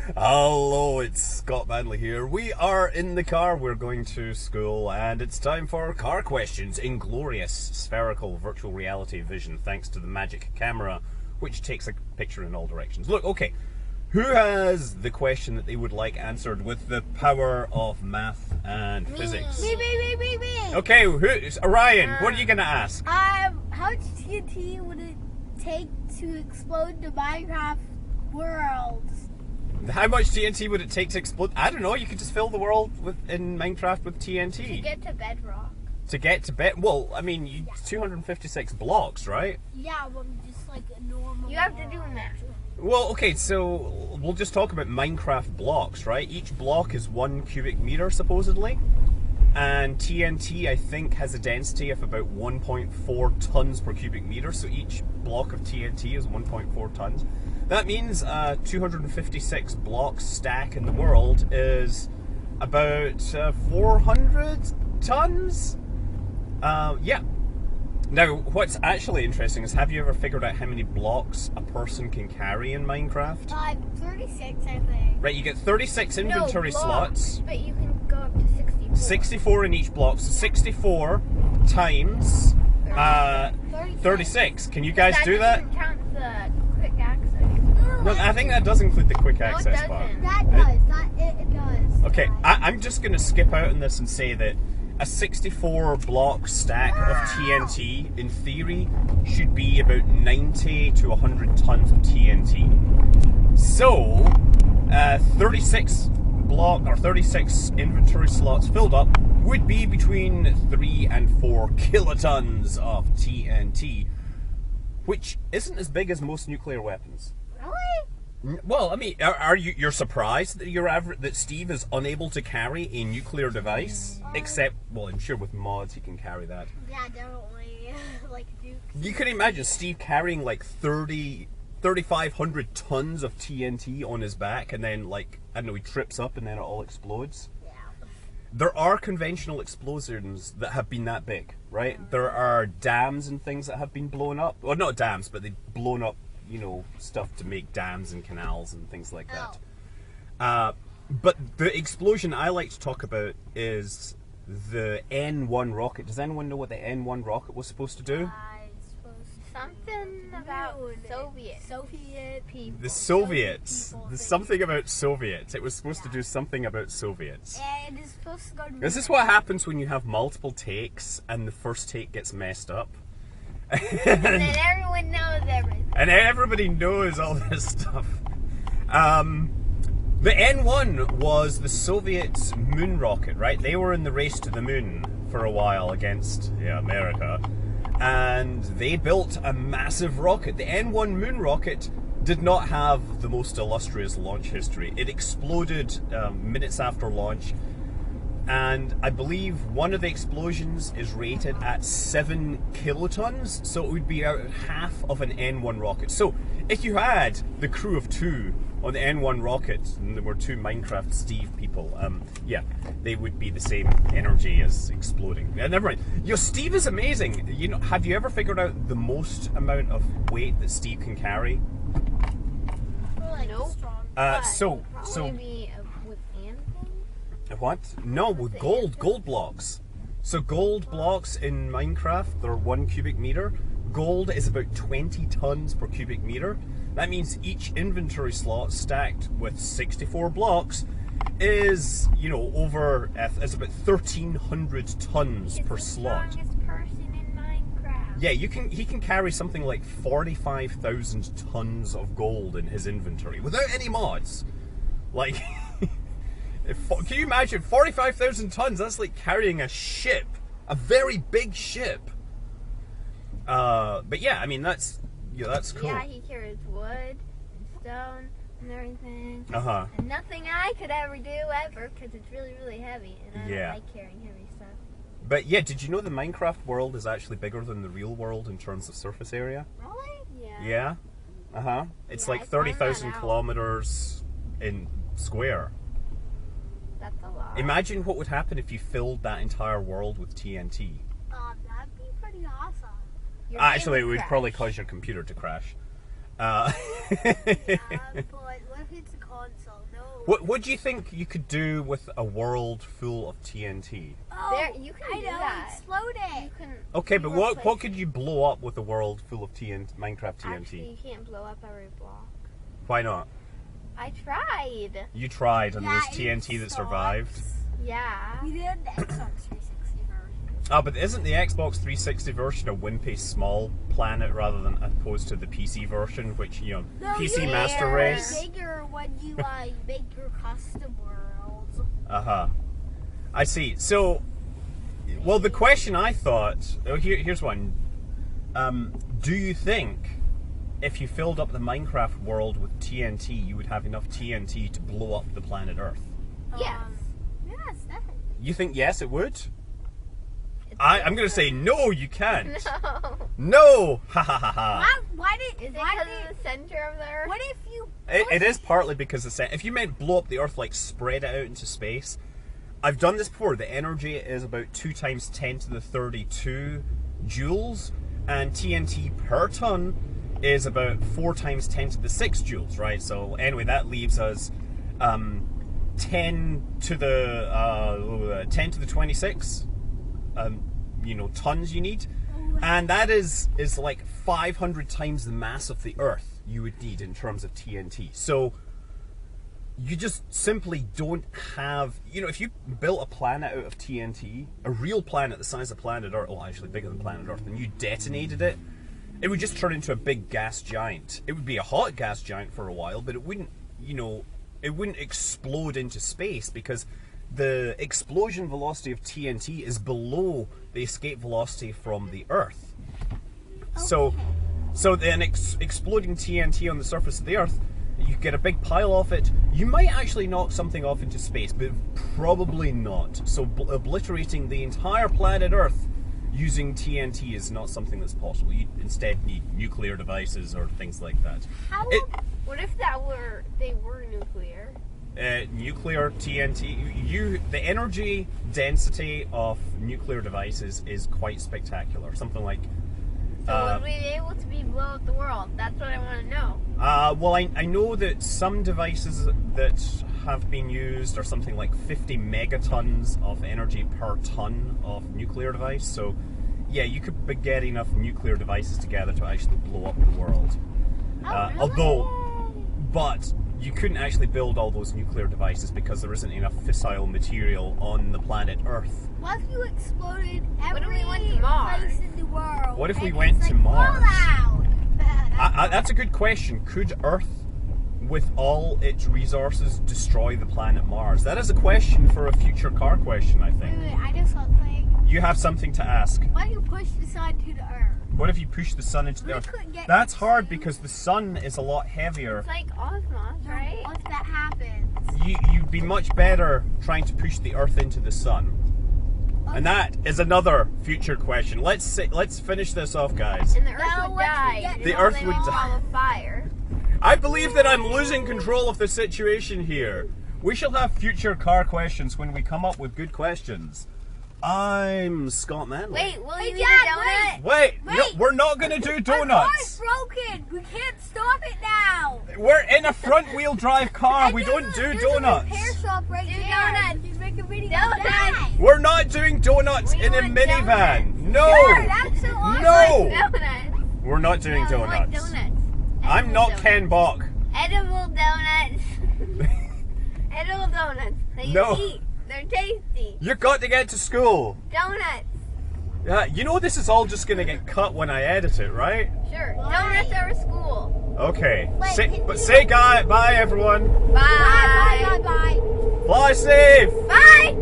Hello, it's Scott Manley here. We are in the car, we're going to school, and it's time for car questions in glorious spherical virtual reality vision, thanks to the magic camera, which takes a picture in all directions. Look, okay, who has the question that they would like answered with the power of math and physics? Me. Okay, Orion, what are you going to ask? How much TNT would it take to explode the Minecraft world? How much TNT would it take to explode? I don't know, you could just fill the world in Minecraft with TNT. To get to bedrock. To get to bed? Well, I mean, 256 blocks, right? Yeah, well, just like a normal. You have to do math. Well, okay, so we'll just talk about Minecraft blocks, right? Each block is 1 cubic meter, supposedly. And TNT, I think, has a density of about 1.4 tons per cubic meter, so each block of TNT is 1.4 tons. That means 256 blocks stack in the world is about 400 tons? Yeah. Now, what's actually interesting is, have you ever figured out how many blocks a person can carry in Minecraft? 36, I think. Right, you get 36 inventory slots. But you can go up to 64. 64 in each block, so 64 times 36. Can you guys do that? That doesn't count the quick access. No, I think that does include the quick access it part. doesn't. That does. It does. Okay, I'm just going to skip out on this and say that a 64 block stack of TNT, in theory, should be about 90 to 100 tons of TNT. So, 36 block or 36 inventory slots filled up would be between 3 and 4 kilotons of TNT, which isn't as big as most nuclear weapons. Really? Well, I mean, you're surprised that that Steve is unable to carry a nuclear device? Except, well, I'm sure with mods he can carry that. Yeah, definitely. Like Duke. You can imagine Steve carrying like 3,500 tons of TNT on his back, and then, like, I don't know, he trips up and then it all explodes. Yeah. There are conventional explosions that have been that big, right? There are dams and things that have been blown up. Well, not dams, but they've blown up, you know, stuff to make dams and canals and things like that. But the explosion I like to talk about is the N1 rocket. Does anyone know what the N1 rocket was supposed to do? Something about Soviet people. The Soviets. There's something about Soviets. It was supposed to do something about Soviets. And it's supposed to go to This is what happens when you have multiple takes and the first take gets messed up. And then everyone knows everything. And everybody knows all this stuff. The N1 was the Soviets' moon rocket, right? They were in the race to the moon for a while against America. And they built a massive rocket. The N1 moon rocket did not have the most illustrious launch history. It exploded minutes after launch. And I believe one of the explosions is rated at 7 kilotons, so it would be about half of an N1 rocket. So if you had the crew of 2 on the N1 rocket, and there were 2 Minecraft Steve people, yeah, they would be the same energy as exploding. Yeah, never mind. Steve is amazing. You know, have you ever figured out the most amount of weight that Steve can carry? Nope. So Maybe with anything? what? No, with gold blocks. So gold blocks in Minecraft, they're 1 cubic meter. Gold is about 20 tons per cubic meter. That means each inventory slot stacked with 64 blocks is, you know, is about 1,300 tons per slot. He's the strongest person in Minecraft. Yeah, he can carry something like 45,000 tons of gold in his inventory without any mods. Like, can you imagine 45,000 tons? That's like carrying a ship, a very big ship. But yeah, I mean that's cool. Yeah, he carries wood and stone and everything. Uh-huh. And nothing I could ever do ever because it's really, really heavy, and I don't like carrying heavy stuff. But yeah, did you know the Minecraft world is actually bigger than the real world in terms of surface area? Really? Yeah. Yeah. Uh-huh. It's Yeah, like I found that 30,000 out. kilometers in square. That's a lot. Imagine what would happen if you filled that entire world with TNT. That'd be pretty awesome. Your Actually, it game would crash. probably cause your computer to crash. But what if it's a console? No think you could do with a world full of TNT? Oh, You can I do know, that. explode it. You can. Okay, but what replace could you blow up with a world full of TNT, Minecraft TNT? Actually, you can't blow up every block. Why not? I tried. You tried, and there was Yeah, it TNT that sucks. survived. Yeah. We did the Xbox 360 version. Ah, but isn't the Xbox 360 version a wimpy small planet rather than opposed to the PC version, which, you know, No, PC you Master make it Race? bigger when you make your custom worlds. Uh-huh. I see. So, well, the question I thought... Oh, here's one. Do you think if you filled up the Minecraft world with TNT, you would have enough TNT to blow up the planet Earth? Yes. Yes, definitely. You think yes, it would? I'm going to say no, you can't. No. No! Ha ha ha ha. Why did Is it why because did of the center of the Earth? what if you It is partly because if you meant blow up the Earth, like spread it out into space, I've done this before. The energy is about 2 times 10 to the 32 joules, and TNT per ton is about 4 times 10 to the 6 joules, right? So anyway, that leaves us 10 to the 26, you know, tons you need, and that is like 500 times the mass of the Earth you would need in terms of TNT. So you just simply don't have, you know, if you built a planet out of TNT, a real planet the size of planet Earth, well, actually bigger than planet Earth, and you detonated it, it would just turn into a big gas giant. It would be a hot gas giant for a while, but it wouldn't, you know, it wouldn't explode into space because the explosion velocity of TNT is below the escape velocity from the Earth. So then exploding TNT on the surface of the Earth, you get a big pile of it. You might actually knock something off into space, but probably not. So obliterating the entire planet Earth using TNT is not something that's possible. You instead need nuclear devices or things like that. What if they were nuclear? Nuclear TNT, the energy density of nuclear devices is quite spectacular. Something like... So would we be able to blow up the world? That's what I want to know. Well, I know that some devices that have been used are something like 50 megatons of energy per ton of nuclear device. So, yeah, you could get enough nuclear devices together to actually blow up the world. But you couldn't actually build all those nuclear devices because there isn't enough fissile material on the planet Earth. What if you exploded What if every we went to Mars? place in the world? What if we and went it's to like Mars? Fallout? That's a good question. Could Earth, with all its resources, destroy the planet Mars? That is a question for a future car question, I think. Wait, I just saw something. You have something to ask. What if you push the sun to the Earth? What if you push the sun into the We Earth? couldn't get That's hard into- because the sun is a lot heavier. It's like osmos, right? What if that happens? You'd be much better trying to push the Earth into the sun. And that is another future question. Let's finish this off, guys. And the Earth Now would let's die. get- and The all Earth they would want die. was fire. I believe that I'm losing control of the situation here. We shall have future car questions when we come up with good questions. I'm Scott Manley. Wait, will you Hey, eat Dad, a donut? Wait, no, Wait. we're not going to do Our car's donuts. broken. We can't stop it now. We're in a front-wheel drive car. We don't do There's donuts. a repair shop right Do there. donuts. You can make a video Donuts. of that. We're not doing donuts We in a want minivan. No. Sure, that's so awesome. No. Donuts. We're not doing No, I want donuts. donuts. I'm Edible not donuts. Ken Bach. Edible donuts. Edible donuts. They No. eat. They're tasty. You've got to get to school. Donuts. You know this is all just going to get cut when I edit it, right? Sure. Why? Donuts are school. Okay. Wait, Say bye, everyone. Bye. Bye. Fly safe. Bye.